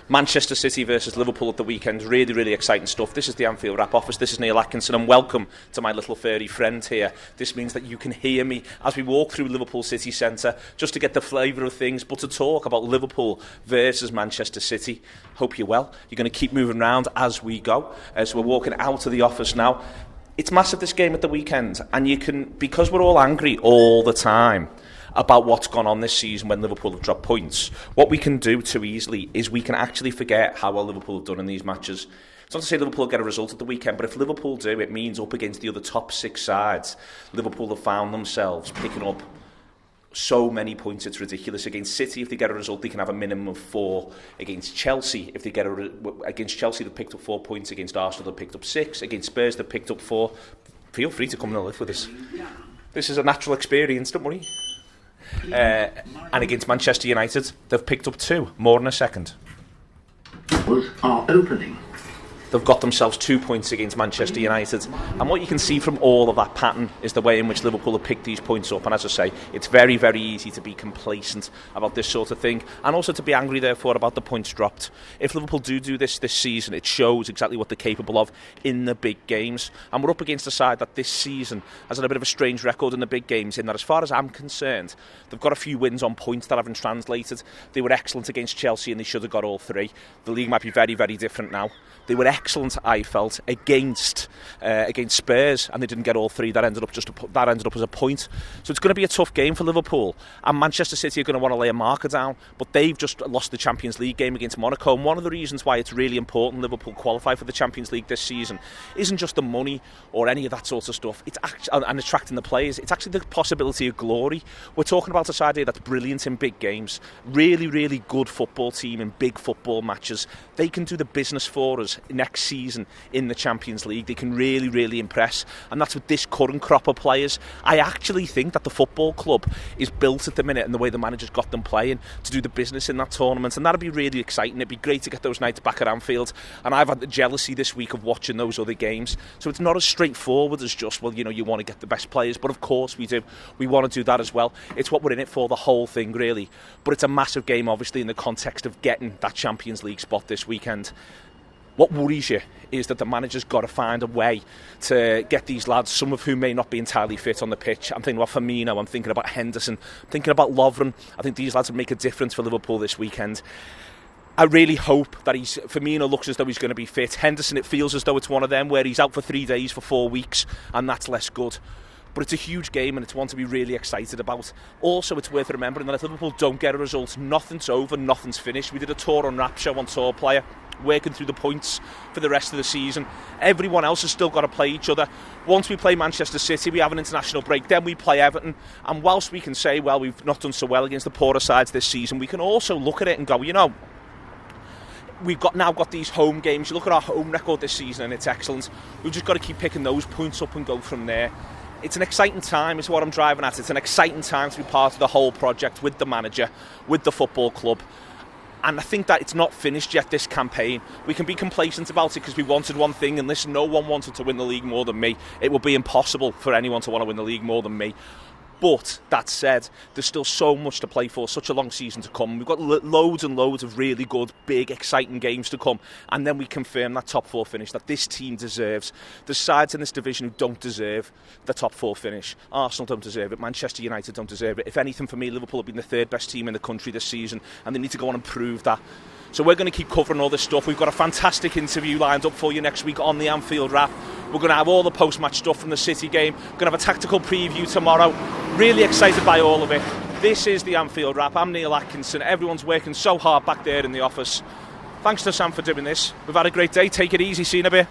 Manchester City versus Liverpool at the weekend. Really, really exciting stuff. This is the Anfield Wrap Office. This is Neil Atkinson, and welcome to my little furry friend here. This means that you can hear me as we walk through Liverpool City Centre, just to get the flavour of things, but to talk about Liverpool versus Manchester City. Hope you're well. You're going to keep moving around as we go. So we're walking out of the office now. It's massive, this game at the weekend, and you can, because we're all angry all the time about what's gone on this season when Liverpool have dropped points, what we can do too easily is we can actually forget how well Liverpool have done in these matches. It's not to say Liverpool get a result at the weekend, but if Liverpool do, it means up against the other top 6 sides, Liverpool have found themselves picking up so many points, it's ridiculous. Against City, if they get a result, they can have a minimum of 4. Against Chelsea, if they get against Chelsea, they've picked up 4 points. Against Arsenal, they've picked up 6. Against Spurs, they've picked up 4. Feel free to come and live with us. This is a natural experience, don't worry. And against Manchester United, they've picked up 2, more in a second. Are opening. They've got themselves 2 points against Manchester United. And what you can see from all of that pattern is the way in which Liverpool have picked these points up. And as I say, it's very, very easy to be complacent about this sort of thing, and also to be angry, therefore, about the points dropped. If Liverpool do this season, it shows exactly what they're capable of in the big games. And we're up against a side that this season has had a bit of a strange record in the big games, in that, as far as I'm concerned, they've got a few wins on points that haven't translated. They were excellent against Chelsea, and they should have got all 3. The league might be very, very different now. They were excellent, I felt, against Spurs, and they didn't get all 3. That ended up as a point. So it's going to be a tough game for Liverpool, and Manchester City are going to want to lay a marker down, but they've just lost the Champions League game against Monaco. And one of the reasons why it's really important Liverpool qualify for the Champions League this season isn't just the money or any of that sort of stuff. It's and attracting the players. It's actually the possibility of glory. We're talking about a side here that's brilliant in big games, really, really good football team in big football matches. They can do the business for us next season in the Champions League. They can really, really impress, and that's with this current crop of players. I actually think that the football club is built at the minute, and the way the manager's got them playing, to do the business in that tournament, and that'd be really exciting. It'd be great to get those nights back at Anfield, and I've had the jealousy this week of watching those other games. So it's not as straightforward as just, well, you want to get the best players, but of course we do. We want to do that as well. It's what we're in it for, the whole thing, really. But it's a massive game, obviously, in the context of getting that Champions League spot this weekend. What worries you is that the manager's got to find a way to get these lads, some of whom may not be entirely fit, on the pitch. I'm thinking about Firmino, I'm thinking about Henderson, I'm thinking about Lovren. I think these lads will make a difference for Liverpool this weekend. I really hope that Firmino looks as though he's going to be fit. Henderson, it feels as though it's one of them where he's out for 3 days for 4 weeks, and that's less good. But it's a huge game, and it's one to be really excited about. Also, it's worth remembering that if Liverpool don't get a result, nothing's over, nothing's finished. We did a Tour Unwrapped show on Tour Player, working through the points for the rest of the season. Everyone else has still got to play each other. Once we play Manchester City, we have an international break, then we play Everton. And whilst we can say, well, we've not done so well against the poorer sides this season, we can also look at it and go, we've now got these home games. You look at our home record this season, and it's excellent. We've just got to keep picking those points up and go from there. It's an exciting time, is what I'm driving at. It's an exciting time to be part of the whole project with the manager, with the football club. And I think that it's not finished yet, this campaign. We can be complacent about it because we wanted one thing, and listen, no one wanted to win the league more than me. It would be impossible for anyone to want to win the league more than me. But that said, there's still so much to play for, such a long season to come. We've got loads and loads of really good, big, exciting games to come. And then we confirm that top 4 finish that this team deserves. There's sides in this division who don't deserve the top 4 finish. Arsenal don't deserve it. Manchester United don't deserve it. If anything, for me, Liverpool have been the 3rd best team in the country this season, and they need to go on and prove that. So we're going to keep covering all this stuff. We've got a fantastic interview lined up for you next week on the Anfield Wrap. We're going to have all the post-match stuff from the City game. We're going to have a tactical preview tomorrow. Really excited by all of it. This is the Anfield Wrap. I'm Neil Atkinson. Everyone's working so hard back there in the office. Thanks to Sam for doing this. We've had a great day. Take it easy. See you in a bit.